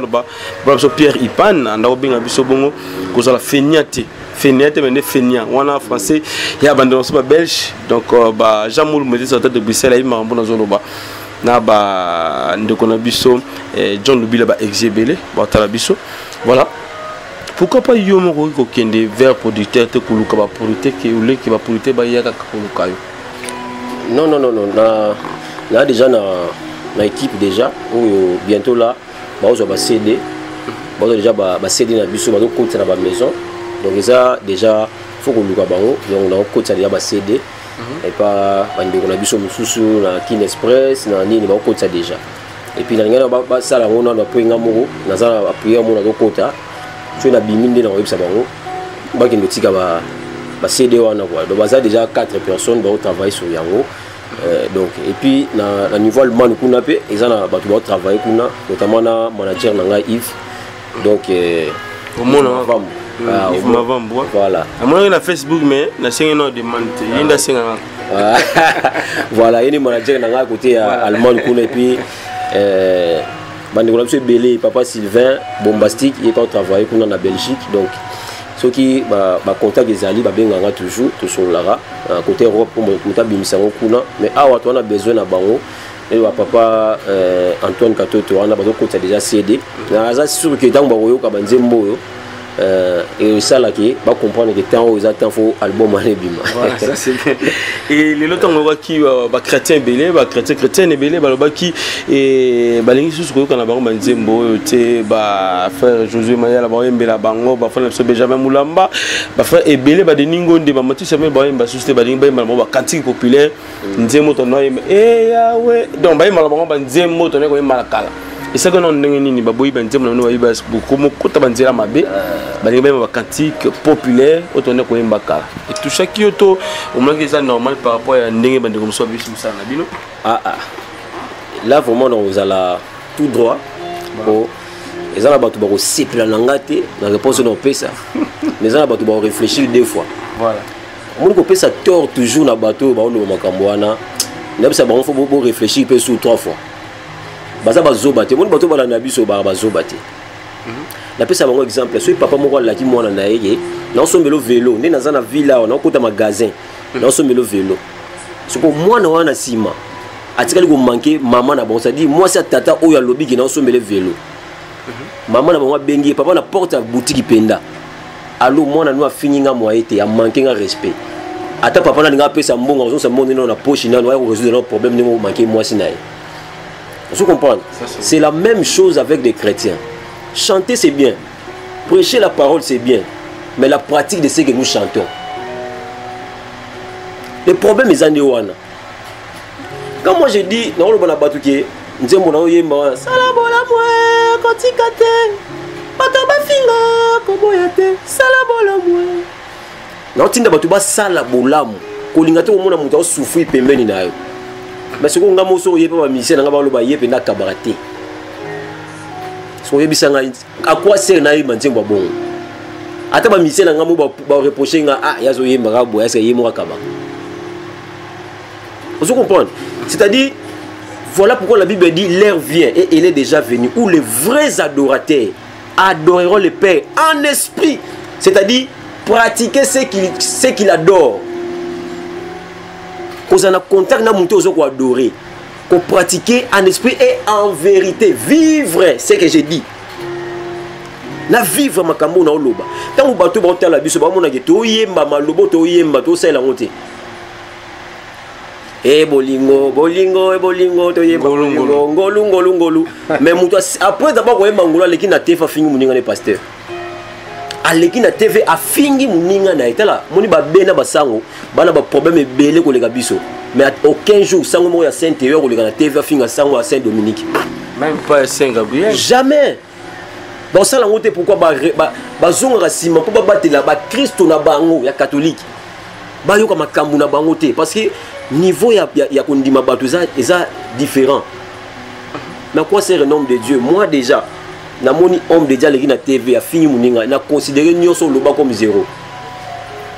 Pierre Ipan, anda obinga biso bongo, cause la feignaté. Feignaté mais feignant wana français ya bandon so belge donc ba Jamoul me dit sortir de Bruxelles ay ma mbona zoloba na ba ndeko na biso John Lubila ba exhibélé ba tala biso voilà pourquoi pas yo moko ko kende vers producteur te kuluka ba producteur ki ule ki ba producteur ba yaka kuluka yo non na déjà na équipe déjà ou bientôt là ba ozo ba CD ba déjà ba CD na biso ba ko tira ba maison. Donc ça déjà faut que nous gabango donc on a côté déjà ba CD et pas bande on a biso mususu na Kin Express na nini ba côté déjà et puis na ngana ba sala on a poinga moko na za appuyer mon na kota tu na biminde na websa bango ba kende tika ba CD wana quoi donc ça déjà 4 personnes ba travailler sur yango donc et puis na niveau allemand kuna pe ezana ba to travailler kuna notamment na manager na nga Yves donc au monde voilà. À mon avis, Facebook, mais na singa no demande. Yinda singa. Voilà, il y a manager na côté allemand kuna et puis bande ko monsieur Belé, papa Sylvain Bombastique, il est en travail kuna na Belgique donc ceux qui ba contact des alliés ba benganga toujours to sur lara côté Europe pour muta bimisango kuna mais awa to on a besoin na bango et papa Antoine Katoto on a besoin côté déjà CD. Na za sûr que tant ba yo ka banzembo yo et ça là qui va comprendre que tant aux attentes faut album aller bima voilà ça c'est bien et les autres on voit qui ba chrétien belé ba chrétien belé ba qui et ba lingi sous ko kana ba nzembo te ba frère Josué Mayala ba yembela bango ba frère Benjamin Mulamba ba frère ebelé ba de ningonde ba mati semaine ba yemba sous te ba lingi ba ba cantique populaire nzembo to no et yawe donc ba yemba ba nzembo to ne ko yemba kala et ça que non nini baboyi benzema no bayiba comme kota banzela mabe bali ba cantique populaire otone ko yembaka et tout chaque yoto au moins que ça normal par rapport à ndenge bande comme ça biso ça na bino là vraiment on vous a tout droit pour les ala batu ba ko sipla na ngate na réponse no pesa mais ala batu ba réfléchir deux fois voilà on ko pesa tort toujours na bateau ba on makambo wana na bisa ba on faut réfléchir peu sur trois fois baza bazobate mon bato bala na biso ba bazobate na pesa bango exemple so papa moko la ki mwana na yeye na osombelo vélo ne naza na villa na okota magasin na osombelo vélo soko mwana wana sima atikali ko manquer maman na bon ça dit moi c'est tata oyo alobi ki na osombelo vélo maman na bango bengi papa na porte à boutique penda allo mwana no afininga moyete a manquer nga respect ata papa na nga pesa mbongo ozo sa monde na poche na no ya résoudre le problème ne mo manquer moi sinaye. Vous comprenez? C'est la même chose avec les chrétiens. Chanter c'est bien, prêcher la parole c'est bien, mais la pratique de ce que nous chantons. Le problème est Zandewana. Quand moi je dis, non le bon abatuke, nzembo na oyemba, salabola mwe kotikate, bataba finga koboyate, salabola mwe. Non tinda batuba salabolamu, kolingate omona muta souffrir pembeni na yo. Mais ce qu'on a mosso yé pas misé n'a pas le bailler pena cabareté. So yebi sanga à quoi sert na imanze bon. Ata ba misé n'a pas ba reprocher nga yazo yé marabo est-ce yé mo akaba. Vous comprenez? C'est-à-dire voilà pourquoi la Bible dit l'heure vient et elle est déjà venue où les vrais adorateurs adoreront le Père en esprit, c'est-à-dire pratiquer ce qu'il adore. Quand on a contact na monté aux autres adorer qu'on pratiquer en esprit et en vérité. Vivre ce que j'ai dit. Na vivre makambo na oloba. Tant bato ba otala biso ba mona ke to yemba malobo to yemba to sala ngote. Bolingo to yemba ngolu. Mais muto après d'abord ko yemba ngolu aleki na tefa fingi muninga ne pasteur. Aleki na TV afingi muninga na etala moni ba bena basango bana ba problème ebele ko leka biso. Mais à aucun jour sango mo ya Saint-Théo ko leka na TV afinga sango à Saint-Dominique. Même pas à Saint-Gabriel. Jamais. Bon ça la ngote pourquoi ba zonga sima pour ba batela ba Christ na bango ya catholique. Ba yoka makambu na bango te parce que niveau ya kondima bato eza différent. Mais quoi c'est le nom de Dieu? Moi déjà na moni homme de Dieu leki na TV a fini muninga na considérer nyonso loba comme zéro.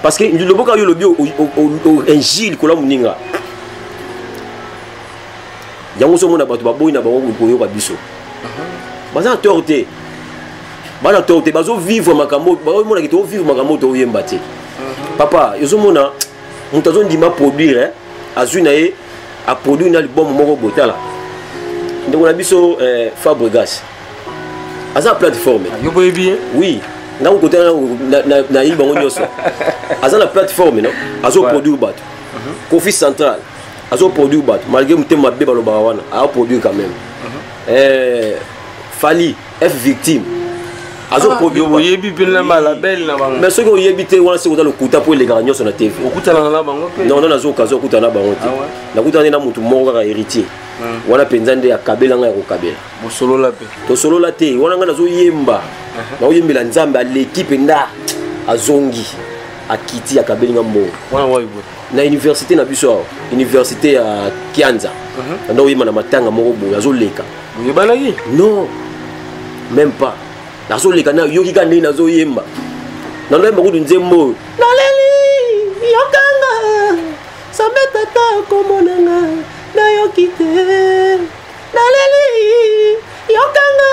Parce que le loba ka yo lobi au injil ko la muninga. Yango so mona bato ba boyi na bango ko yo ba biso. Baza torté. Bana torté bazo vivre makambo ba mona ki to vivre makambo to yemba te. Papa, yozo mona mutazo ndima produire azuna e a produire na album moko botala. Ndeko na biso Fabregas. Aza plateforme. Yo boye bien? Oui. Na ko côté na yiba ngonyoso. Aza na plateforme non? Azo produire bato. Kofi Central. Azo produire bato. Malgré mutema be baloba wana, a produire quand même. Fali F victime. Azo produire boye bi pena malabel na bango. Mais ce que oyebi te wana se le kuta pour les gagnants sur la TV. Okuta na bango pe. Non nazo kazo kuta na bango te. Na kuta na mutu moko ka héritier. Wana penzande ya kabela nga ko kabela. Bo solo la pe. To solo la te wana nga nazo yemba. Na oyembela nzambe à l'équipe nda azongi akiti ya kabela nga mbo. Wana waibo. Na université na biso université ya Kianza. Na oyema na matanga moko bo azo leka. Oyebana ki? Non. Même pas. Nazo leka na yoki ka ndeni nazo yemba. Na ndo yemba ku nzembo. Naleli yokanga. Sametata komonanga. Na yokite. Naleli yokanga.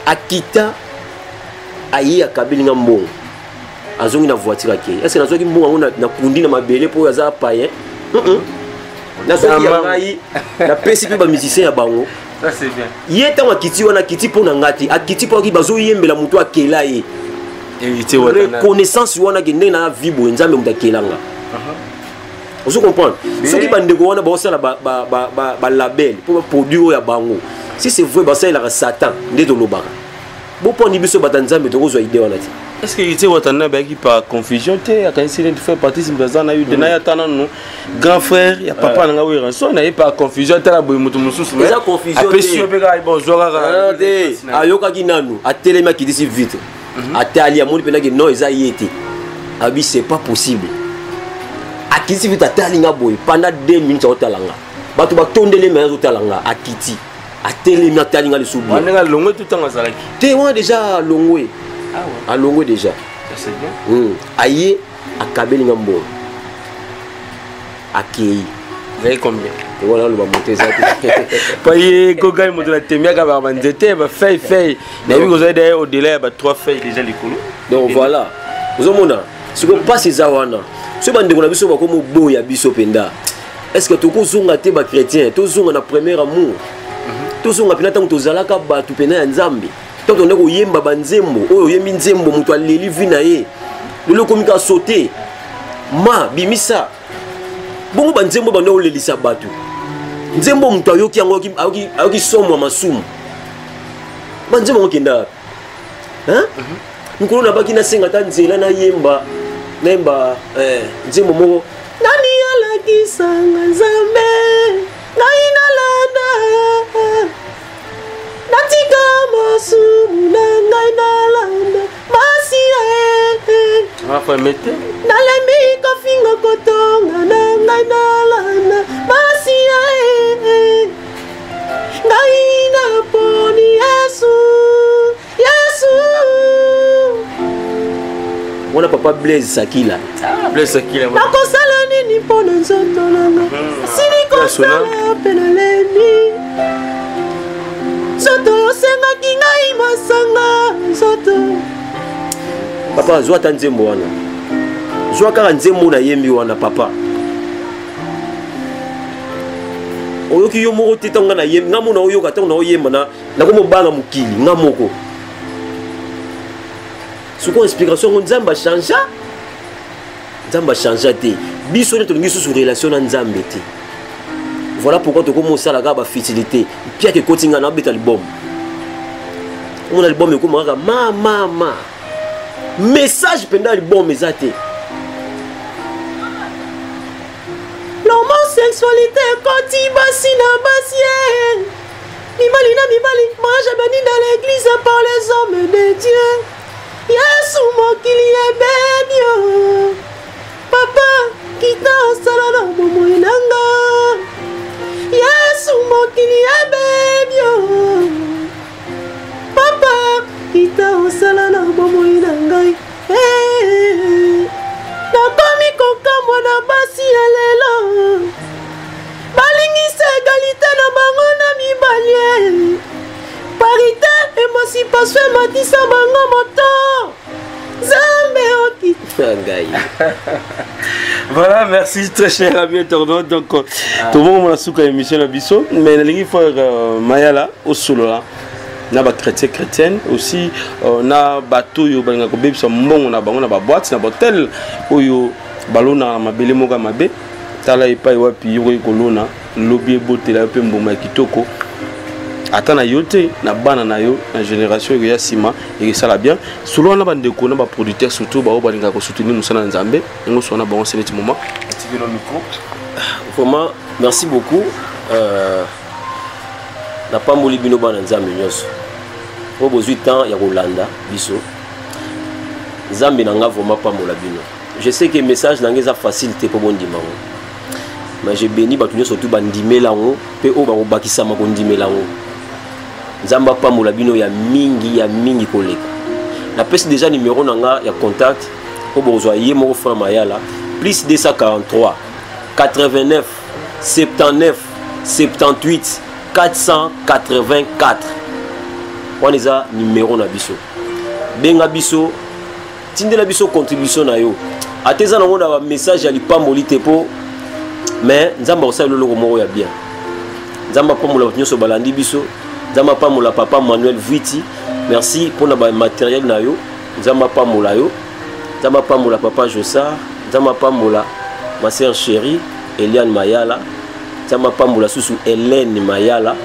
Akita ayi akabeli nga mbongo. Azongi na voiture ke. Est-ce que nazo ki mbongo na kundi na mabele po yaza paye? Nazo ki ngai na pesi pe ba musicien ya bango. Ça c'est bien. Yeta wa kiti wana kiti po na ngati, akiti po ki bazo yembela mutu akela ye. Éviter wa reconnaissance wana ke ndena vibo nzambe mutakela nga. Vous comprenez? Ce qui bande wana ba osala ba label pour produire ya bango. Si c'est vrai ba ça il a Satan ndeto lobaka. Bo poni biso batanzambe to kozwa idée wana ti. Est-ce que était watana ba qui par confusion te akaisile de faire partie simbaza na yu de na ya tana no grand frère ya papa nga wira so na par confusion te la boy mutu mususu mais confusion te apesio pe ga bon zoga ga te ayoka kinanu atelema ki disi vite atali amoni pena que non eza yete abi c'est pas possible akisi vite atali nga boy pendant 2 minutes otalanga batu batondele mais otalanga akiti atelema atali nga le subu nga longwe tout temps azalaki te wana déjà longwe. Ah ouais. À longue déjà. Ça c'est bien. Aïe, à Kabeli Ngambo. À Kei. Vous avez combien? Et voilà, on va monter ça. Paye, Goga, il m'a dit, il va manzeter, il fait, fait. Mais vous avez d'ailleurs au-delà, il y a 3 feuilles déjà les couleurs. Donc voilà. Vous avez mon si vous passez ça, ce bande de la comme au beau, il y a biso penda. Est-ce que tu as zonga te ba chrétien? Tu as zonga na premier amour. Tu as zonga pena tant que tu as zalaka ba tu pena nzambi. Tant on est au yemba banzembo, oh yembi nzembo, mutu aleli vina ye. Le komika a sauté. Ma bimisa. Bongo banzembo bando lelisa batu. Nzembo mutu ayoki yango ayoki somo masumu. Banzembo ngenda. Hein? Nkolo na baki na senga ta nzela na yemba. Nemba nzembo moko. Nani alakisa nzambe? Ngai nalanda. Natika masumu na ngai nalanda masia Rafa mete nalembi kofinga kotonga na ngai nalanda masia ngai naponi Yesu Yesu. Wana papa Blaise Sakila. Blaise Sakila. Nakosala nini mpona nzoto nanga sili kosala pena leni. Soto senga kingai masanga soto. Papa zwa ta nzembo wana. Zwa kaka nzembo na yembi wana papa. oyoki yo moko te ntango na yemba nga mona oyoka ntango na oyemba nakomobanga mokili nga moko soko explication ngo nzambe achangea te biso nde tolingi susu relation na nzambe te. Voilà pourquoi tokomosalaka bafitilité piaka ekoti nga na obeta album omona album ekomaka mama message penda album eza te. L'homosexualité ekoti basi na basi mibali na mibali mariage abani dans l'église par les hommes de Dieu. Yesu mokili ebebio papa kita osala na bomoi nanga. Yesu mokili ebebio papa kita osala na bomoi nangai. Nakomi kokamwa na basi ya lelo balingisa egalite na bango na mibali parité émancipation ematisa bango moto Zambe oki. Voilà, merci très cher ami internaute. Donc tout le monde a souka émission la biso mais les frères Mayala au solo là na ba chrétienne aussi na bato yo balinga ko bebisa mbongo na bango na ba boîte na botel oyo balona na mabele moka mabe tala epai wapi yo ko lona lobby botela pe mboma kitoko atana yote na bana na yo na génération ya sima et ça la bien solo na bande ko na ba producteur surtout ba balinga ko soutenir musana nzambe ngo sona bon c'est le moment activer le micro. Vraiment merci beaucoup. Na pamboli bino bana nzambe nyonso po bozwi temps ya kolanda biso nzambe nanga vraiment pambola bino. Je sais que message nanga eza facilité po bondima ngo mais je bénis bato nyonso tu bandimela ngo pe o bakobakisama kondimela ngo nzamba pambola bino ya mingi koleka. Na pesi déjà numéro nanga ya contact po bozwa ye moko frère Mayala plus 243 89 79 78 484. On est à numéro na biso. Benga biso, tindela biso contribution na yo. Ateza na ngona message ya lipamboli tepo. Mais nzamba osala lolo moko ya bien. Nzamba pamola nyoso balandi biso. Nzamba pamola papa Manuel Viti. Merci pour na matériel na yo. Nzamba pamola yo. Nzamba pamola papa Jossa. Nzamba pamola ma sœur chérie Eliane Mayala. Nzamba pambola susu Hélène Mayala,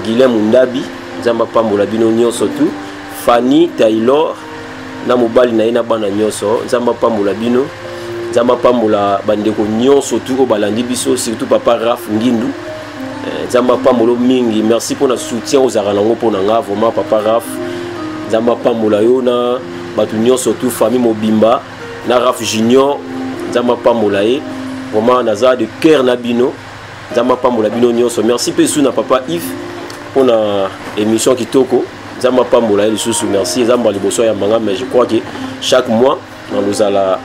Guilhem Ndabi, nzamba pambola bino nyonso tu, Fanny Taylor, na mobali na ina bana nyonso, nzamba pambola bino, nzamba pambola bandeko nyonso tu obalandi biso surtout papa Raf Ngindu. Nzamba pambola mingi, merci pour notre soutien aux aranango pour nga vraiment papa Raf. Nzamba pambola yo na batu nyonso tu famille Mobimba, na Raf Junior, nzamba pambola e, vraiment naza de cœur na bino. Nzamba pambola bino nyonso. Merci pesu na papa Yves pour la émission kitoko. Nzamba pambola le sous merci. Nzamba liboso ya manga mais je crois que chaque mois nous allons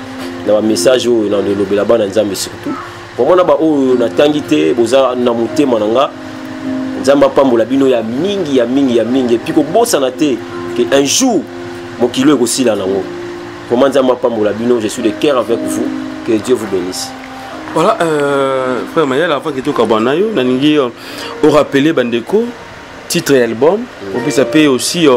na message ou na le lobela bana nzambe surtout. Pour moi na ba o na tangité boza na mutema nanga. Nzamba pambola bino ya mingi et puis ko bossa na te que un jour mon kilo aussi là nango. Pour moi nzamba pambola bino, je suis de cœur avec vous. Que Dieu vous bénisse. Voilà, frère Mayala, avant que tu kabanayo, naningi au rappeler bandeko titre et album, on peut s'appeler aussi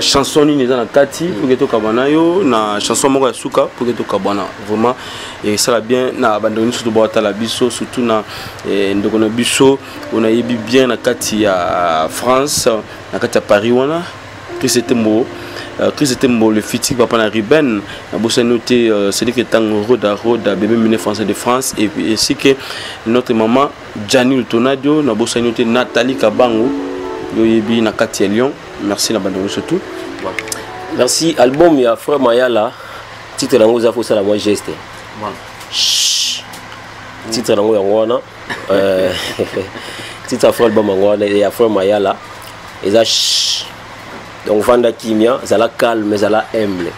chanson ni dans la kati pour que tu kabanayo, na chanson moko suka pour que tu kabana vraiment et ça va bien na bandoni surtout boata la biso surtout na ndoko na biso on a yebi bien na kati ya France na kati ya Paris wana que c'était mot. Chris était le fitique papa na Riben na bossa noté c'est que tant roda bébé mené français de France et puis ainsi que notre maman Janil Tonadio na bossa noté Nathalie Kabango yo yebi na kati Lyon. Merci na bande surtout. Merci album ya frère Mayala titre lango za fo sala moi geste. Titre lango yango wana titre frère album yango wana ya frère Mayala eza donc vanda kimia zala calme zala humble.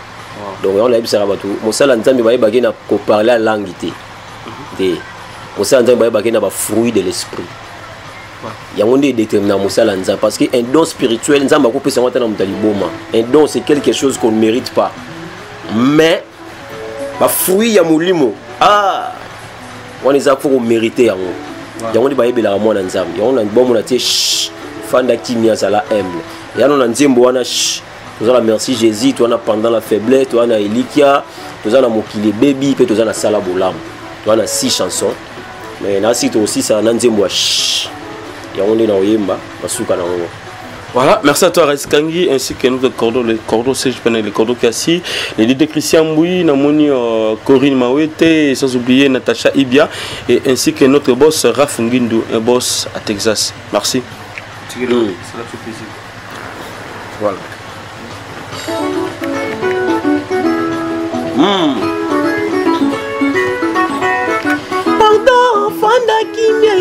Donc on a eu ça rabatu mosala nzambe baye bagé na ko parler la langue té mosala nzambe baye bagé na ba fruit de l'esprit ya ngonde déterminant mosala nzambe parce que un don spirituel nzambe ko pesa ngata na mutali boma. Un don c'est quelque chose qu'on ne mérite pas mais ba fruit ya molimo wana eza faut mériter yango yango ndi bayebelaka mwana nzambe yango na bomona tie fanda kimia zala humble yano na nzembo wana tozala merci Jésus toana pendant la faiblesse toana Elikia tozala mokili baby pe tozala sala bolamu toana 6 chansons mais na site aussi ça na nzembo wa yango ndi na oyemba basuka na ngo. Voilà, merci à toi Reskangi ainsi que notre cordon, le cordon c'est je connais le cordon Kassi, les leaders Christian Mboui, Namoni Corinne Mawete et sans oublier Natacha Ibia et ainsi que notre boss Raf Ngindu, un boss à Texas. Merci. Ça fait plaisir. Voilà. Pardon, Fanda Kimia.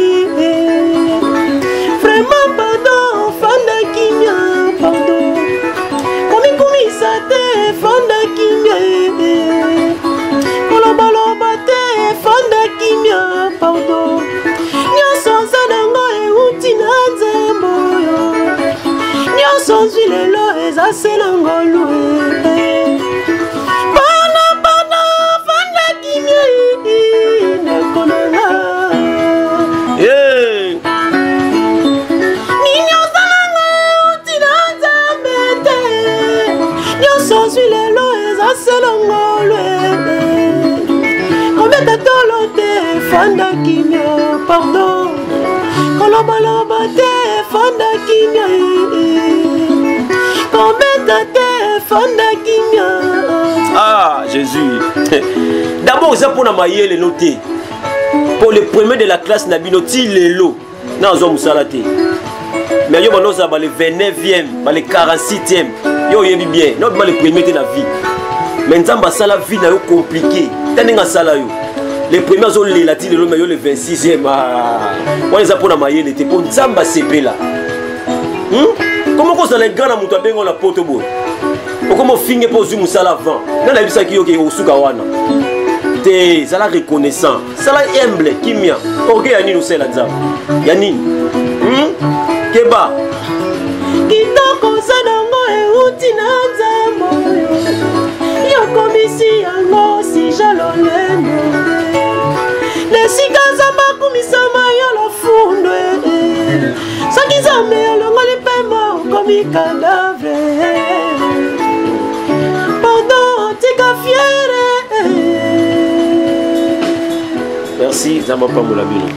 Vraiment pardon, Fanda Kimia. Pardon. Komi sate, Fanda Kimia. Kolobaloba te, Fanda Kimia. Pardon. Nyonso zanango e uti na nzembo yo. Nyonso zwilelo ezaselango lue. Fanda Kimia, pardon. Kolobaloba te, Fanda Kimia. Kometa te, Fanda Kimia. Ah, Jésus. D'abord, ça pour la maïe noté. Pour le premier de la classe, Nabinoti, les lots. Non, on salate. Mais yo maintenant ça va le 29e, le 46e. Yo yebi bien. Non, le premier de la vie. Maintenant, ça la vie est compliquée. T'as sala yo. Les premiers ont les latines, le 26e. On les a pour la maille, les pour Nzamba CP là. Comment on s'en est grand à Moutaben, on a potobo. Comment on finit pour Zoom ça l'avant. Dans la vie, ça qui est au Sukawana. Ça la reconnaissant. Ça la humble, Kimia. Ok, Yanni nous sait la Nzamba. Yanni. Keba. Kitoko Sanango et Utina Nzamba. Yoko Misi Yango si jalolemo. Les Sikazamba Kumisama Yolo Funde. Sakizame Yolo Pema comme cadavre. Pardon, Tika Fiere. Merci, Zamba Pamulabino.